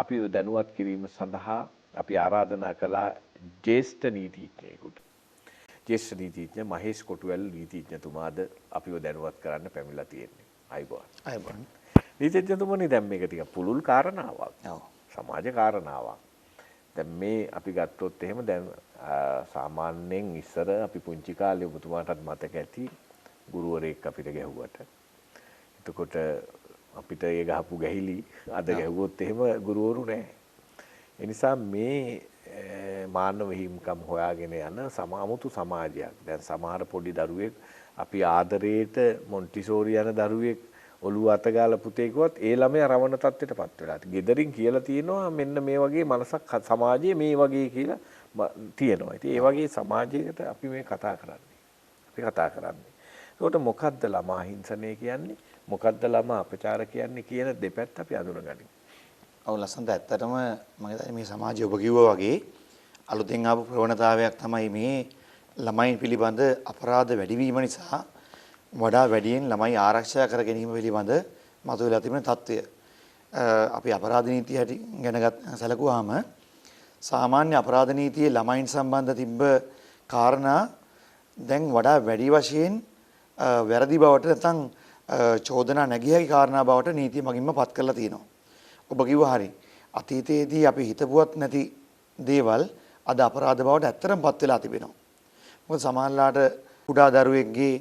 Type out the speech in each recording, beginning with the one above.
අපි දැනුවත් කිරීම සඳහා අපි ආරාධනා කළා ජ්‍යෙෂ්ඨ නීතිඥයෙකුට. ජ්‍යෙෂ්ඨ නීතිඥ මහේෂ් කොටුවැල් නීතිඥතුමාද අපිව දැනුවත් කරන්න පැමිණලා තියෙන්නේ. අයබෝන්. නීතිඥතුමනි දැන් මේක ටික පුළුල් කාරණාවක්. ඔව්. සමාජ කාරණාවක්. දැන් මේ අපි ගත්තොත් එහෙම දැන් සාමාන්‍යයෙන් ඉස්සර අපි පුංචි කාලේ ඔබතුමාටත් මතක ඇති ගුරුවරයෙක් අපිට ගැහුවට. එතකොට අපිට ඒ ගහපු ගැහිලි අද ගැහුවොත් එහෙම ගුරුවරු නැහැ. ඒ නිසා මේ මානව හිමිකම් හොයාගෙන යන සමාමුතු සමාජයක්. දැන් සමහර පොඩි දරුවෙක් අපි ආදරේට මොන්ටිසෝරි යන දරුවෙක් ඔළුව අතගාලා පුතේ කිව්වත් ඒ ළමයා රවණ තත්ත්වයටපත් වෙලා. ගෙදරින් කියලා තියෙනවා මෙන්න මේ වගේ මනසක් සමාජයේ මේ වගේ කියලා තියෙනවා. ඉතින් ඒ වගේ සමාජයකට අපි මේ කතා කරන්නේ. අපි කතා කරන්නේ. ඒකට මොකද්ද ළමා හිංසනය කියන්නේ? මොකද්ද ළමා අපචාර කියන්නේ කියන දෙපැත්ත අපි අඳුනගනිමු. ඔව් ලස්සනට ඇත්තටම මම හිතන්නේ මේ සමාජය ඔබ කිව්වා වගේ අලුතෙන් ආපු ප්‍රවණතාවයක් තමයි මේ ළමයින් පිළිබඳ අපරාධ වැඩිවීම නිසා වඩා වැඩියෙන් ළමයි ආරක්ෂා කර ගැනීම පිළිබඳ මතුවලා තිබෙන තත්ත්වය. අපි අපරාධ නීතිය ගැන සැලකුවාම සාමාන්‍ය අපරාධ නීතියේ ළමයින් සම්බන්ධ තිබ්බ කාරණා දැන් වඩා වැඩි වශයෙන් වැරදි බවට නැත්නම් චෝදනා නැගිය හැකි කාරණා බවට නීතිය මගින්ම පත් කරලා තියෙනවා. ඔබ කිව්වා හරි. අතීතයේදී අපි හිතපුවත් නැති දේවල් අද අපරාධ බවට ඇත්තටම පත් වෙලා තිබෙනවා. මොකද සමහරලාට කුඩා දරුවෙක්ගේ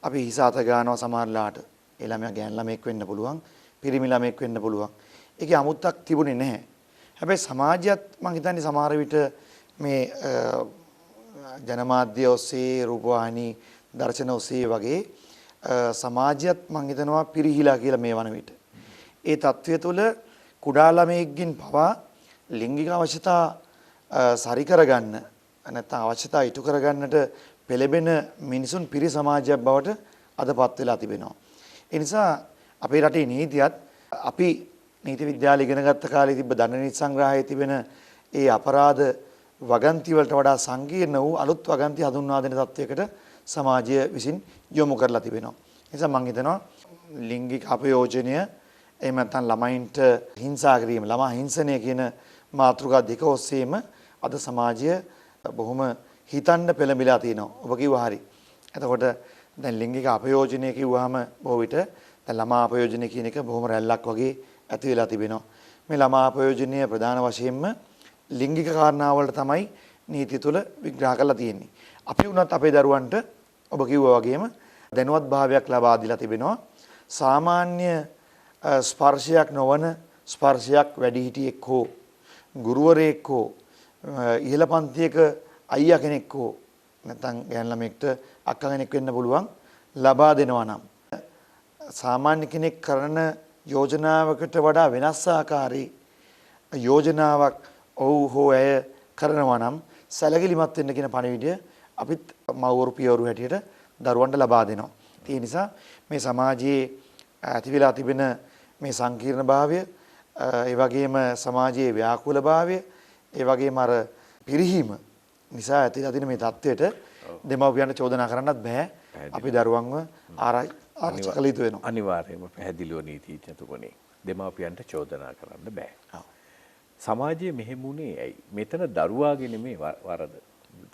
අපි හිස අත ගන්නවා සමහරලාට. ඒ ළමයා ගෑන් ළමෙක් වෙන්න පුළුවන්, පිරිමි ළමෙක් වෙන්න පුළුවන්. ඒකේ අමුත්තක් තිබුණේ නැහැ. හැබැයි සමාජයත් මම හිතන්නේ සමහර විට මේ ජනමාධ්‍ය ඔස්සේ රූපවාහිනී දර්ශන ඔස්සේ වගේ සමාජයත් මම හිතනවා පිරිහිලා කියලා මේ වන විට. ඒ தත්ත්වය තුළ කුඩා ළමයෙක්ගෙන් පවා ලිංගික අවශ්‍යතා සරි කරගන්න නැත්නම් අවශ්‍යතා ඉටු කරගන්නට පෙළඹෙන මිනිසුන් පිරි සමාජයක් බවට අදපත් වෙලා තිබෙනවා. ඒ නිසා අපේ රටේ නීතියත් අපි නීති විද්‍යාලය ඉගෙන ගත්ත කාලේ තිබ්බ දඬු නීති සංග්‍රහයේ තිබෙන ඒ අපරාධ වගන්ති වලට වඩා සංකීර්ණ වූ අලුත් වගන්ති හඳුන්වා දෙන තත්වයකට සමාජය විසින් යොමු කරලා තිබෙනවා. ඒ නිසා මම හිතනවා ලිංගික අපයෝජනය එහෙම නැත්නම් ළමයින්ට හිංසා කිරීම, ළමා හිංසනය කියන මාතෘකා දෙක ඔස්සේම අද සමාජය බොහොම හිතන්න පෙළඹිලා තියෙනවා. ඔබ කිව්වා හරි. එතකොට දැන් ලිංගික අපයෝජනය කිව්වහම බොහෝ විට දැන් ළමා අපයෝජනය කියන එක බොහොම රැල්ලක් වගේ ඇති වෙලා තිබෙනවා. මේ ළමා අපයෝජනය ප්‍රධාන වශයෙන්ම ලිංගික කාරණාවලට තමයි නීතිය තුළ විග්‍රහ කරලා තියෙන්නේ. අපි වුණත් අපේ දරුවන්ට ඔබ කිව්වා වගේම දැනුවත් භාවයක් ලබා දීලා තිබෙනවා. සාමාන්‍ය ස්පර්ශයක් නොවන ස්පර්ශයක් වැඩිහිටියෙක් හෝ ගුරුවරයෙක් හෝ ඉහළ පන්තියක අයියා කෙනෙක් හෝ නැත්නම් ගෑන් ළමෙක්ට අක්කා කෙනෙක් වෙන්න පුළුවන් ලබා දෙනවා නම් සාමාන්‍ය කෙනෙක් කරන යෝජනාවකට වඩා වෙනස් ආකාරයේ යෝජනාවක් ඔව් හෝ ඇය කරනවා නම් සැලකිලිමත් වෙන්න කියන පණිවිඩය අපිත් මව්වරු පියවරු හැටියට දරුවන්ට ලබා දෙනවා. ඒ නිසා මේ සමාජයේ ඇති වෙලා තිබෙන මේ සංකීර්ණභාවය, ඒ වගේම සමාජයේ ව්‍යාකූලභාවය, ඒ වගේම අර පිරිහීම නිසා ඇතිලා තියෙන මේ தത്വෙට දෙමව්පියන්ට චෝදනා කරන්නත් බෑ. අපි දරුවන්ව ආරක්ෂා කළ යුතු වෙනවා. අනිවාර්යයෙන්ම පැහැදිලිව නීතිඥතුමනි. දෙමව්පියන්ට චෝදනා කරන්න බෑ. සමාජයේ මෙහෙමුනේ ඇයි? මෙතන දරුවාගේ නෙමේ වරද.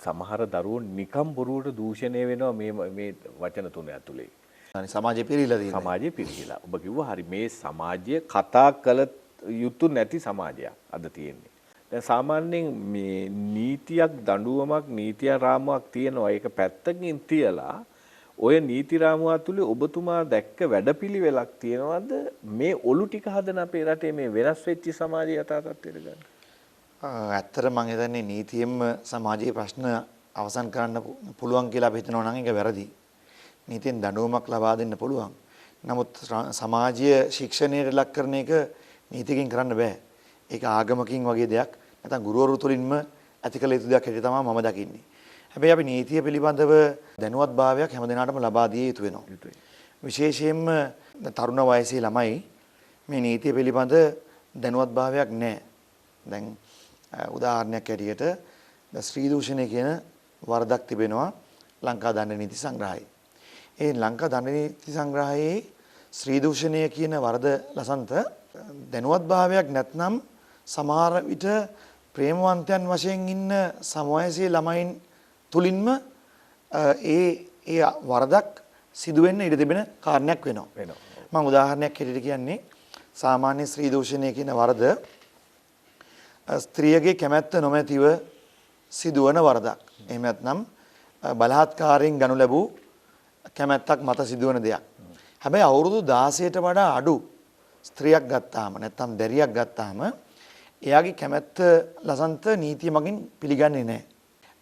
සමහර දරුවෝ නිකම් බොරුවට දූෂණය වෙනවා මේ වචන තුන ඇතුලේ. සමාජයේ පිරීලා තියෙනවා. සමාජයේ පිරීලා. ඔබ කිව්වා හරි මේ සමාජය කතා කළ යුතු නැති සමාජයක් අද තියෙන්නේ. දැන් සාමාන්‍යයෙන් මේ නීතියක් දඬුවමක් නීතිය රාමුවක් තියෙනවා. ඒක පැත්තකින් තියලා ඔය නීති රාමුව ඇතුලේ ඔබතුමා දැක්ක වැඩපිළිවෙලක් තියනවාද මේ ඔලු ටික හදන අපේ රටේ මේ වෙනස් වෙච්ච සමාජය යථා තත්ත්වයට ගන්න? ඇත්තට මම හිතන්නේ නීතියෙන්ම සමාජයේ ප්‍රශ්න අවසන් කරන්න පුළුවන් කියලා අපි හිතනවා නම් ඒක වැරදි. නීතියෙන් දඬුවමක් ලබා දෙන්න පුළුවන්. නමුත් සමාජීය ශික්ෂණයට ලක් කරන එක නීතියකින් කරන්න බෑ. ඒක ආගමකින් වගේ දෙයක් නැත්නම් ගුරුවරු තුලින්ම ඇති කළ යුතු දෙයක් හැටියට තමයි මම දකින්නේ. හැබැයි අපි නීතිය පිළිබඳව දැනුවත් භාවයක් හැමදෙනාටම ලබා දිය යුතු වෙනවා. විශේෂයෙන්ම තරුණ වයසේ ළමයි මේ නීතිය පිළිබඳ දැනුවත් භාවයක් නැහැ. දැන් උදාහරණයක් ඇටියට ස්ත්‍රී දූෂණය කියන වරදක් තිබෙනවා ලංකා දණ්ඩ නීති සංග්‍රහයේ. ඒ ලංකා දණ්ඩ නීති සංග්‍රහයේ ස්ත්‍රී දූෂණය කියන වරද ලසන්ත දැනුවත් භාවයක් නැත්නම් සමහර විට ප්‍රේමවන්තයන් වශයෙන් ඉන්න සමවයසේ ළමයින් තුලින්ම ඒ වරදක් සිදුවෙන්න ඉඩ තිබෙන කාරණයක් වෙනවා. මම උදාහරණයක් හැටියට කියන්නේ සාමාන්‍ය ස්ත්‍රී දූෂණය කියන වරද ස්ත්‍රියගේ කැමැත්ත නොමැතිව සිදුවන වරදක්. එහෙම නැත්නම් බලහත්කාරයෙන් ගනු ලැබූ කැමැත්තක් මත සිදුවන දෙයක්. හැබැයි අවුරුදු 16ට වඩා අඩු ස්ත්‍රියක් ගත්තාම නැත්නම් දැරියක් ගත්තාම එයාගේ කැමැත්ත ලසන්ත නීතිය මගින් පිළිගන්නේ නැහැ.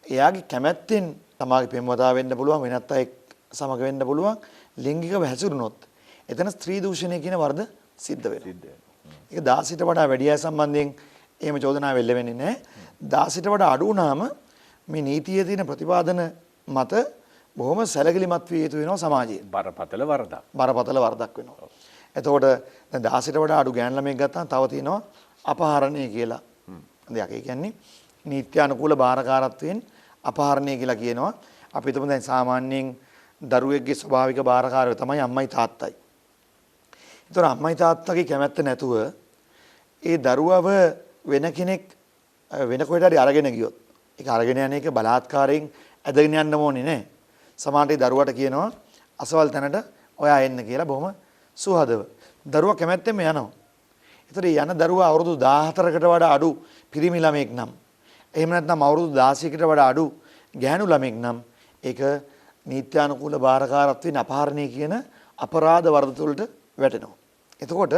එයාගේ කැමැත්තෙන් තමාගේ පෙම්වතා වෙන්න පුළුවන් වෙනත් අයෙක් සමග වෙන්න පුළුවන් ලිංගිකව හැසිරුණොත් එතන ස්ත්‍රී දූෂණය කියන වරද සිද්ධ වෙනවා. ඒක 16ට වඩා වැඩි අය සම්බන්ධයෙන් එහෙම චෝදනා වෙල්ල වෙන්නේ නැහැ. 16ට වඩා අඩු වුණාම මේ නීතියේ තියෙන ප්‍රතිපාදන මත බොහොම සැලකිලිමත් විය යුතු වෙනවා සමාජයේ. බරපතල වරදක්. බරපතල වරදක් වෙනවා. එතකොට දැන් 16ට වඩා අඩු ගෑන් ළමෙක් ගත්තාම තව තියෙනවා අපහරණය කියලා දෙයක්. ඒ කියන්නේ නීත්‍යානුකූල බාරකාරත්වයෙන් අපහරණය කියලා කියනවා. අපි හිතමු දැන් සාමාන්‍යයෙන් දරුවෙක්ගේ ස්වභාවික බාරකාරය තමයි අම්මයි තාත්තයි. ඒතර අම්මයි තාත්තගේ කැමැත්ත නැතුව ඒ දරුවව වෙන කෙනෙක් වෙන කොහෙට හරි අරගෙන ගියොත් ඒක අරගෙන යන එක බලාත්කාරයෙන් ඇදගෙන යන්න ඕනේ නෑ. සමහරට දරුවට කියනවා අසවල් තැනට ඔයා එන්න කියලා බොහොම සුහදව. දරුවා කැමැත්තෙන්ම යනවා. ඒතර යන දරුවා අවුරුදු 14කට වඩා අඩු පිරිමි ළමෙක් නම් එහෙම නැත්නම් අවුරුදු 16කට වඩා අඩු ගැහැණු ළමෙක් නම් ඒක නීත්‍යානුකූල බාරකාරත්වයෙන් අපහරණය කියන අපරාධ වරද තුළට වැටෙනවා. එතකොට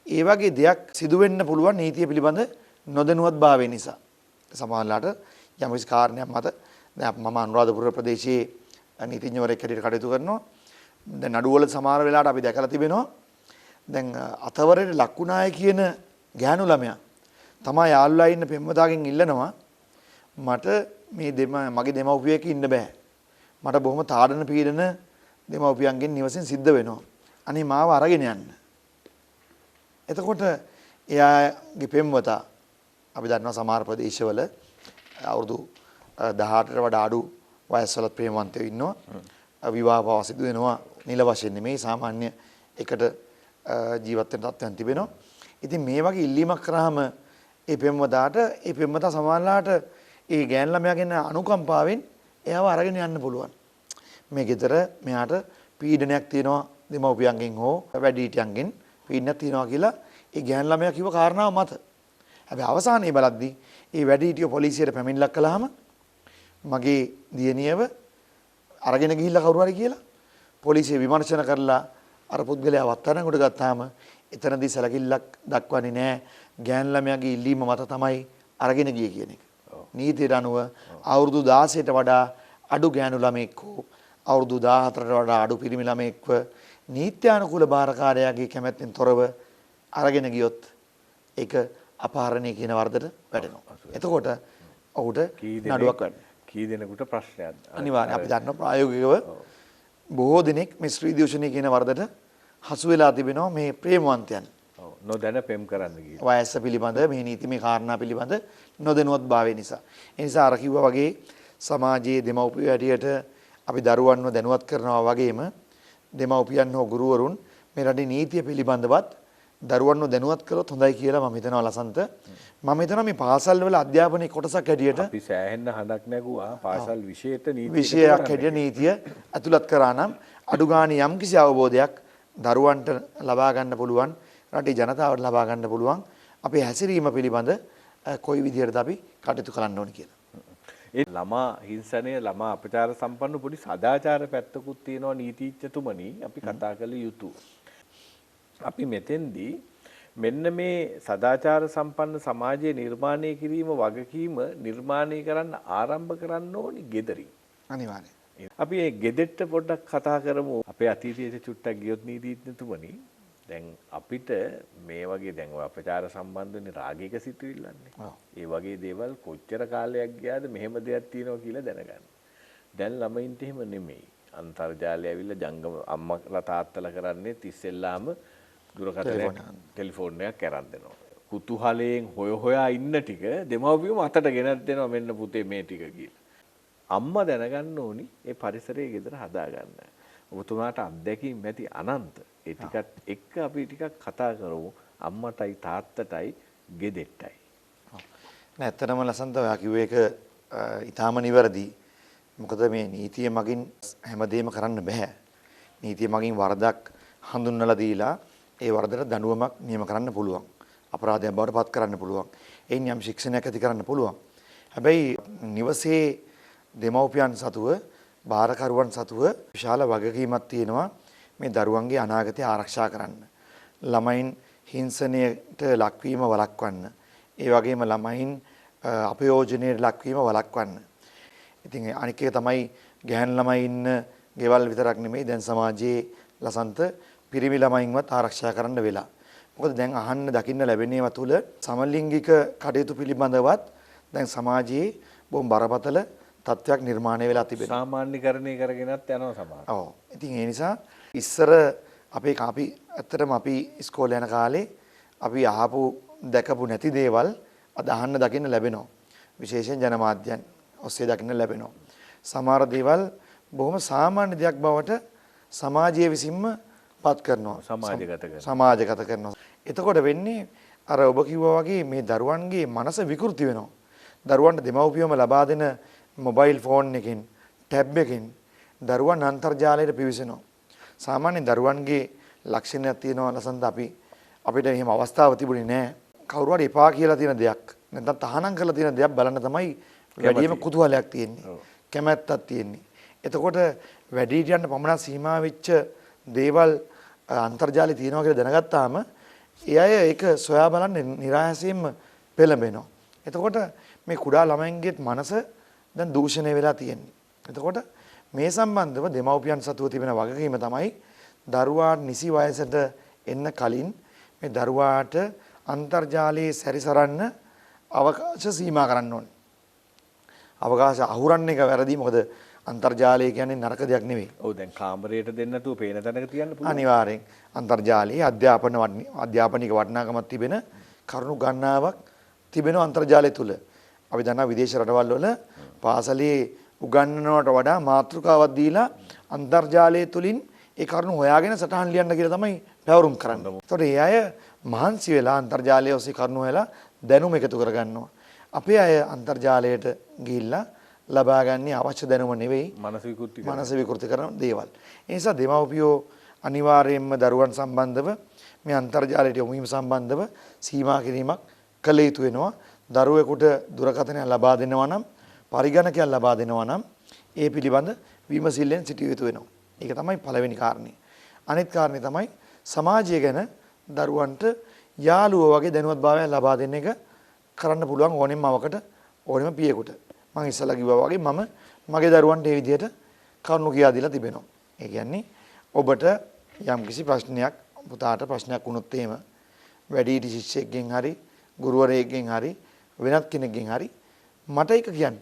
ඒ වගේ දෙයක් සිදු වෙන්න පුළුවන් නීතිය පිළිබඳ නොදැනුවත්භාවය නිසා. සමහරවිට යම්කිසි කාරණයක් මත දැන් මම අනුරාධපුර ප්‍රදේශයේ නීතිඥවරයෙක් හැටියට කටයුතු කරනවා. දැන් නඩුවල සමහර වෙලාවට අපි දැකලා තිබෙනවා. දැන් අතවරේ ලක්ුණාය කියන ගැහණු ළමයා තමයි යාළුවා ඉන්න පෙම්වතාගෙන් ඉල්ලනවා මට මේ මගේ දෙමව්පියෙක් ඉන්න බෑ. මට බොහොම තාඩන පීඩන දෙමව්පියන්ගෙන් නිවසෙන් සිද්ධ වෙනවා. අනේ මාව අරගෙන යන්න. එතකොට එයාගේ පෙම්වතා අපි දන්නවා සමහර ප්‍රදේශවල අවුරුදු 18ට වඩා අඩු වයස්වල ප්‍රේමවන්තයෝ ඉන්නවා. විවාහ පවා සිදු වෙනවා නිල වශයෙන් නෙමෙයි සාමාන්‍ය එකට ජීවත් වෙන තත්ත්වයන් තිබෙනවා. ඉතින් මේ වගේ ඉල්ලීමක් කරාම ඒ පෙම්වතා සමහරලාට ඒ ගෑන් ළමයාගෙන අනුකම්පාවෙන් එයාව අරගෙන යන්න පුළුවන්. මේ ගෙදර මෙයාට පීඩනයක් තියෙනවා දෙමව්පියන්ගෙන් හෝ වැඩිහිටියන්ගෙන් පීඩනයක් තියෙනවා කියලා ඒ ගෑන් ළමයා කිව්ව කාරණාව මත. හැබැයි අවසානයේ බලද්දී ඒ වැඩිහිටියෝ පොලිසියට පැමිණිල්ලක් කළාම මගේ දියණියව අරගෙන ගිහිල්ලා කවුරු හරි කියලා පොලිසිය විමර්ශන කරලා අර පුද්ගලයා වත්තනකට ගත්තාම එතනදී සැලකිල්ලක් දක්වන්නේ නැහැ. ගෑන් ළමයාගේ ඉල්ලීම මත තමයි අරගෙන ගියේ කියන එක. නීතියට අනුව අවුරුදු 16ට වඩා අඩු ගෑනු ළමෙක් හෝ අවුරුදු 14ට වඩා අඩු පිරිමි ළමෙක්ව නීත්‍යානුකූල බාරකාරයාගේ කැමැත්තෙන් තොරව අරගෙන ගියොත් ඒක අපහරණය කියන වරදට වැටෙනවා. එතකොට ඔහුට නඩුවක් වැටෙනවා. කී දෙනෙකුට ප්‍රශ්නයක් අනිවාර්යයෙන් අපි දන්නවා ප්‍රායෝගිකව බොහෝ දෙනෙක් මේ ස්ත්‍රී දූෂණය කියන වරදට හසු වෙලා තිබෙනවා මේ ප්‍රේමවන්තයන්. නොදැන පෙම් කරන්න ගියේ. වයස පිළිබඳ මේ නීතිමය කාරණා පිළිබඳ නොදැනුවත්භාවය නිසා. ඒ නිසා අර කිව්වා වගේ සමාජයේ දෙමව්පියෝ හැටියට අපි දරුවන්ව දැනුවත් කරනවා වගේම දෙමව්පියන් හෝ ගුරුවරුන් මේ රටේ නීතිය පිළිබඳවත් දරුවන්ව දැනුවත් කරොත් හොඳයි කියලා මම හිතනවා ලසන්ත. මම හිතනවා මේ පාසල් වල අධ්‍යාපනයේ කොටසක් හැටියට අපි සෑහෙන්න හඬක් නැගුවා පාසල් විෂයට විෂයක් හැටියට නීතිය ඇතුළත් කරා නම් අඩු ගානේ යම්කිසි අවබෝධයක් දරුවන්ට ලබා ගන්න පුළුවන් රටේ ජනතාවට ලබා ගන්න පුළුවන් අපේ හැසිරීම පිළිබඳ කොයි විදිහටද අපි කටයුතු කරන්න ඕනේ කියලා. ඒ ළමා හිංසනය ළමා අපචාර සම්පන්න පොඩි සදාචාර පැත්තකුත් තියෙනවා නීතිඥතුමනි අපි කතා කළ යුතු. අපි මෙතෙන්දී මෙන්න මේ සදාචාර සම්පන්න සමාජය නිර්මාණය කිරීම වගකීම නිර්මාණය කරන්න ආරම්භ කරන්න ඕනි ගෙදරින්. අනිවාර්යයෙන්. අපි මේ ගෙදෙට්ට පොඩ්ඩක් කතා කරමු. අපේ අතීතයේ චුට්ටක් ගියොත් නීතිඥතුමනි දැන් අපිට මේ වගේ දැන් ඔය අපචාර සම්බන්ධනේ රාගික සිතුවිල්ලන්නේ. ඒ වගේ දේවල් කොච්චර කාලයක් ගියාද මෙහෙම දෙයක් තියෙනවා කියලා දැනගන්න. දැන් ළමයින්ට එහෙම නෙමෙයි. අන්තර්ජාලය ඇවිල්ලා ජංගම අම්මලා තාත්තලා කරන්නේ තිස්සෙල්ලාම දුරකථනයක් ටෙලිෆෝන් එකක් අරන් දෙනවා. කුතුහලයෙන් හොයා ඉන්න ටික දෙමව්පියෝ අතට ගෙනත් දෙනවා මෙන්න පුතේ මේ ටික කියලා. අම්මා දැනගන්න ඕනි ඒ පරිසරයේ ගෙදර හදාගන්න. ඔබතුමාට අත්දැකීම් ඇති අනන්ත. ඒ ටිකත් එක්ක අපි ටිකක් කතා කරමු අම්මටයි තාත්තටයි ගෙදෙට්ටයි. නැත්තටම ලසන්ත ඔයා කිව්ව එක ඊටාම නිවැරදි. මොකද මේ නීතිය මගින් හැමදේම කරන්න බෑ. නීතිය මගින් වරදක් හඳුන්වලා දීලා ඒ වරදට දඬුවමක් නියම කරන්න පුළුවන්. අපරාධයක් බවට පත් කරන්න පුළුවන්. එයින් යම් ශික්ෂණයක් ඇති කරන්න පුළුවන්. හැබැයි නිවසේ දෙමව්පියන් සතුව බාරකරුවන් සතුව විශාල වගකීමක් තියෙනවා මේ දරුවන්ගේ අනාගතය ආරක්ෂා කරන්න. ළමයින් හිංසනයට ලක්වීම වළක්වන්න. ඒ වගේම ළමයින් අපයෝජනයට ලක්වීම වළක්වන්න. ඉතින් අනික එක තමයි ගැහැණු ළමයි ඉන්න ගෙවල් විතරක් නෙමෙයි දැන් සමාජයේ ලසන්ත පිරිමි ළමයින්වත් ආරක්ෂා කරන්න වෙලා. මොකද දැන් අහන්න දකින්න ලැබෙනේව තුල සමලිංගික කටයුතු පිළිබඳවත් දැන් සමාජයේ බොහොම බරපතල තත්ත්වයක් නිර්මාණය වෙලා තිබෙනවා. සාමාන්‍යකරණය කරගෙනත් යනවා සමහර. ඔව්. ඉතින් ඒ නිසා ඉස්සර අපි ඇත්තටම අපි ඉස්කෝලේ යන කාලේ අපි අහපු දැකපු නැති දේවල් අද අහන්න දකින්න ලැබෙනවා. විශේෂයෙන් ජනමාධ්‍යයන් ඔස්සේ දකින්න ලැබෙනවා. සමහර දේවල් බොහොම සාමාන්‍ය දෙයක් බවට සමාජයේ විසින්ම පත් කරනවා. සමාජගත කරනවා. එතකොට වෙන්නේ අර ඔබ කිව්වා වගේ මේ දරුවන්ගේ මනස විකෘති වෙනවා. දරුවන්ට දෙමව්පියෝම ලබා දෙන මොබයිල් ෆෝන් එකෙන් ටැබ් එකෙන් දරුවන් අන්තර්ජාලයට පිවිසෙනවා. සාමාන්‍ය දරුවන්ගේ ලක්ෂණයක් තියෙනවා ලසන්ත අපිට එහෙම අවස්ථාවක් තිබුණේ නැහැ. කවුරු හරි එපා කියලා තියෙන දෙයක් නැත්නම් තහනම් කරලා තියෙන දෙයක් බලන්න තමයි වැඩිම කුතුහලයක් තියෙන්නේ. කැමැත්තක් තියෙන්නේ. එතකොට වැඩිහිටියන්ට පමණක් සීමා වෙච්ච දේවල් අන්තර්ජාලේ තියෙනවා කියලා දැනගත්තාම ඒ අය ඒක සොයා බලන්න નિરાයසයෙන්ම පෙළඹෙනවා. එතකොට මේ කුඩා ළමයින්ගේත් මනස දැන් දූෂණය වෙලා තියෙන්නේ. එතකොට මේ සම්බන්ධව දෙමව්පියන් සතුව තිබෙන වගකීම තමයි දරුවා නිසි වයසට එන්න කලින් මේ දරුවාට අන්තර්ජාලයේ සැරිසරන්න අවකාශ සීමා කරන්න ඕනේ. අවකාශ අහුරන්න එක වැරදි. මොකද අන්තර්ජාලය කියන්නේ නරක දෙයක් නෙවෙයි. ඔව් දැන් කාමරයට දෙන්න නැතුව පේන තැනක තියන්න පුළුවන්. අනිවාර්යෙන් අන්තර්ජාලයේ අධ්‍යාපනික වටිනාකමක් තිබෙන කරුණු ගණනාවක් තිබෙන අන්තර්ජාලය තුල. අපි දන්නා විදේශ රටවල් වල පාසලේ උගන්වනවට වඩා මාතෘකාවක් දීලා අන්තර්ජාලය තුලින් ඒ කරුණු හොයාගෙන සටහන් ලියන්න කියලා තමයි පැවරුම් කරන්නේ. ඒතකොට ඒ අය මහන්සි වෙලා අන්තර්ජාලය ඔස්සේ කරුණු හොයලා දැනුම එකතු කරගන්නවා. අපේ අය අන්තර්ජාලයට ගිහිල්ලා ලබාගන්නේ අවශ්‍ය දැනුම නෙවෙයි මනස විකෘති කරන දේවල්. ඒ නිසා දෙමව්පියෝ අනිවාර්යයෙන්ම දරුවන් සම්බන්ධව මේ අන්තර්ජාලයට යොමු වීම සම්බන්ධව සීමා කිරීමක් කළ යුතු වෙනවා. දරුවෙකුට දුරකථනයක් ලබා දෙනවා නම් පරිගණකයක් ලබා දෙනවා නම් ඒ පිළිබඳ විමසිල්ලෙන් සිටිය යුතු වෙනවා. ඒක තමයි පළවෙනි කාරණේ. අනිත් කාරණේ තමයි සමාජය ගැන දරුවන්ට යාළුවෝ වගේ දැනුවත්භාවයක් ලබා දෙන්න එක කරන්න පුළුවන් ඕනෙම මවකට ඕනෙම පියෙකුට. මම ඉස්සලා කිව්වා වගේ මම මගේ දරුවන්ට මේ විදිහට කරුණු කියා දීලා තිබෙනවා. ඒ කියන්නේ ඔබට යම්කිසි ප්‍රශ්නයක් පුතාට ප්‍රශ්නයක් වුණොත් එහෙම වැඩිහිටි ශිෂ්‍යයෙක්ගෙන් හරි ගුරුවරයෙක්ගෙන් හරි වෙනත් කෙනෙක්ගෙන් හරි මට ඒක කියන්න.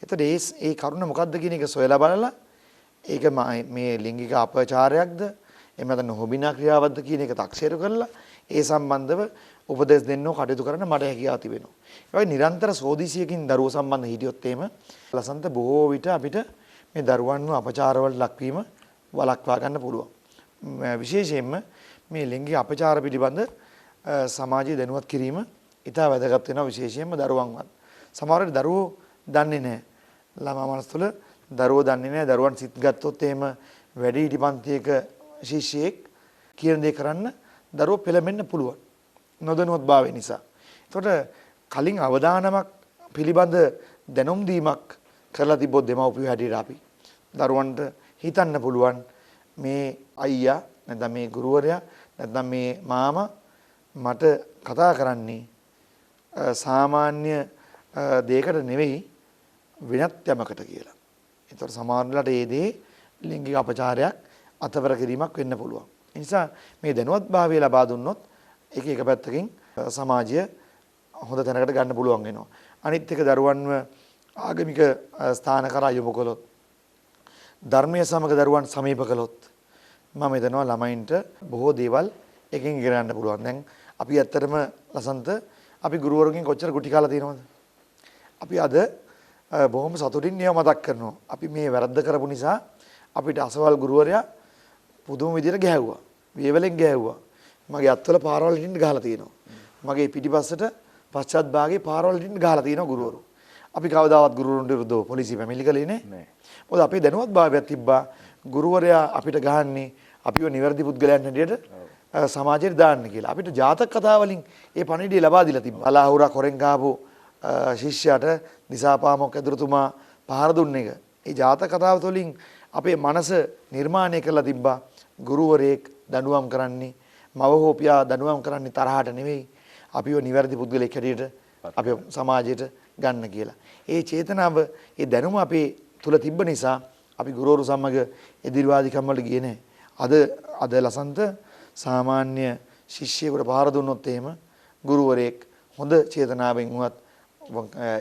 එතකොට ඒ කරුණ මොකද්ද කියන එක සොයලා බලලා ඒක මේ ලිංගික අපචාරයක්ද එහෙම නැත්නම් නොහොබිනා ක්‍රියාවක්ද කියන එක තක්සේරු කරලා ඒ සම්බන්ධව උපදෙස් දෙන්නෝ කටයුතු කරන්න මට හැකියාව තිබෙනවා. ඒ වගේ නිරන්තර සෝදිසියකින් දරුවෝ සම්බන්ධ හිටියොත් එහෙම ලසන්ත බොහෝ විට අපිට මේ දරුවන්ව අපචාරවලට ලක්වීම වළක්වා ගන්න පුළුවන්. විශේෂයෙන්ම මේ ලිංගික අපචාර පිළිබඳ සමාජයේ දැනුවත් කිරීම ඉතා වැදගත් වෙනවා විශේෂයෙන්ම දරුවන්වත්. සමහර වෙලාවට දරුවෝ දන්නේ නැහැ. ළමා මනස තුළ දරුවෝ දන්නේ නැහැ. දරුවන් සිත් ගත්තොත් එහෙම වැඩිහිටි පන්තියක ශිෂ්‍යයෙක් කියන දේ කරන්න දරුවෝ පෙළඹෙන්න පුළුවන්. නොදැනුවත්භාවය නිසා. ඒකට කලින් අවදානමක් පිළිබඳ දැනුම් දීමක් කරලා තිබ්බොත් දෙමව්පියෝ හැටියට අපි දරුවන්ට හිතන්න පුළුවන් මේ අයියා නැත්නම් මේ ගුරුවරයා නැත්නම් මේ මාමා මට කතා කරන්නේ සාමාන්‍ය දෙයකට නෙවෙයි වෙනත් යමකට කියලා. ඒතර සමහරවිට ඒ දේ ලිංගික අපචාරයක් අතවර කිරීමක් වෙන්න පුළුවන්. ඒ නිසා මේ දැනුවත්භාවය ලබා දුන්නොත් ඒක එක පැත්තකින් සමාජය හොඳ තැනකට ගන්න පුළුවන් වෙනවා. අනිත් එක දරුවන්ව ආගමික ස්ථාන කරා යොමු කළොත් ධර්මයේ සමග දරුවන් සමීප කළොත් මම හිතනවා ළමයින්ට බොහෝ දේවල් එකකින් ඉගෙන ගන්න පුළුවන්. දැන් අපි ඇත්තටම ලසන්ත අපි ගුරුවරුන්ගෙන් කොච්චර ගුටි කාලා තියෙනවද? අපි අද බොහොම සතුටින් ඒව මතක් කරනවා. අපි මේ වැරද්ද කරපු නිසා අපිට අසවල් ගුරුවරයා පුදුම විදිහට ගැහැව්වා. වේවලෙන් ගැහැව්වා. මගේ අත්වල පාරවල් හිටින්න ගහලා තියෙනවා. මගේ පිටිපස්සට පශ්චාත් භාගයේ පාරවල් වලින් ගහලා තියෙනවා ගුරුවරු. අපි කවදාවත් ගුරුවරුන්ට විරුද්ධව පොලිසිය පැමිණිලි කළේ නැහැ. මොකද අපේ දැනුවත් භාවයක් තිබ්බා ගුරුවරයා අපිට ගහන්නේ අපිව නිවැරදි පුද්ගලයන් හැටියට සමාජයට දාන්න කියලා. අපිට ජාතක කතා වලින් ඒ පණිවිඩය ලබා දීලා තිබ්බා. අලාහුරා කොරෙන් ගාපු ශිෂ්‍යයාට දිසාපාමොක් ඇදුරුතුමා පහර දුන්න එක. ඒ ජාතක කතාව තුළින් අපේ මනස නිර්මාණය කරලා තිබ්බා ගුරුවරයෙක් දඬුවම් කරන්නේ මව හෝ පියා දඬුවම් කරන්නේ තරහට නෙවෙයි අපිව නිවැරදි පුද්ගලයෙක් හැටියට අපේ සමාජයට ගන්න කියලා. ඒ චේතනාව ඒ දැනුම අපේ තුල තිබ්බ නිසා අපි ගුරුවරු සමග එදිරිවාදිකම් වලට ගියේ නැහැ. අද ලසන්ත සාමාන්‍ය ශිෂ්‍යයෙකුට පහර දුන්නොත් එහෙම ගුරුවරයෙක් හොඳ චේතනාවෙන් වුණත්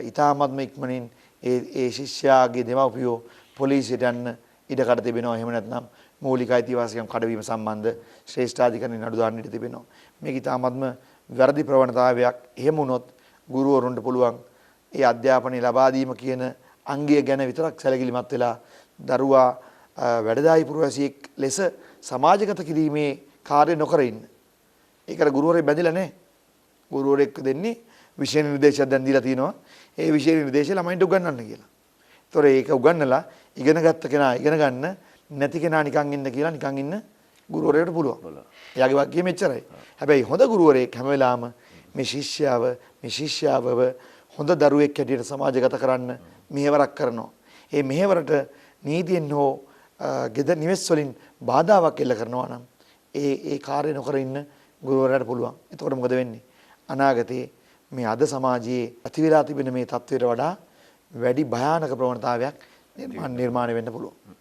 ඊ타මත්ම ඉක්මනින් ඒ ශිෂ්‍යයාගේ දෙමව්පියෝ පොලිසියට යන්න ඉඩකඩ තිබෙනවා. එහෙම නැත්නම් මූලික අයිතිවාසිකම් කඩවීම සම්බන්ධ ශ්‍රේෂ්ඨාධිකරණය නඩු දාන්න ඉඩ තිබෙනවා. මේක ඊ타මත්ම වැරදි ප්‍රවණතාවයක්. එහෙම වුණොත් ගුරුවරුන්ට පුළුවන් ඒ අධ්‍යාපනය ලබා දීම කියන අංගය ගැන විතරක් සැලකිලිමත් වෙලා දරුවා වැඩදායි පුරවැසියෙක් ලෙස සමාජගත කිරීමේ කාර්ය නොකර ඉන්න. ඒකට ගුරුවරයෙක් බැඳිලා නැහැ. ගුරුවරයෙක් දෙන්නේ විෂය නිර්දේශයක් දැන් දීලා තිනවා. ඒ විෂය නිර්දේශය ළමයින්ට උගන්වන්න කියලා. ඒතොර ඒක උගන්වලා ඉගෙන ගත්ත කෙනා ඉගෙන ගන්න නැති කෙනා නිකන් ඉන්න කියලා නිකන් ඉන්න ගුරුවරයෙකුට පුළුවන්. එයාගේ වාක්‍යය මෙච්චරයි. හැබැයි හොඳ ගුරුවරයෙක් හැම වෙලාවම මේ ශිෂ්‍යාවව හොඳ දරුවෙක් හැටියට සමාජගත කරන්න මෙහෙවරක් කරනවා. ඒ මෙහෙවරට නීතියෙන් හෝ ගෙදර නිවෙස් වලින් බාධාවක් එල්ල කරනවා නම් ඒ කාර්ය නොකර ඉන්න ගුරුවරයාට පුළුවන්. එතකොට මොකද වෙන්නේ? අනාගතේ මේ අද සමාජයේ ඇති වෙලා තිබෙන මේ තත්ත්වයට වඩා වැඩි භයානක ප්‍රවණතාවයක් නිර්මාණය වෙන්න පුළුවන්.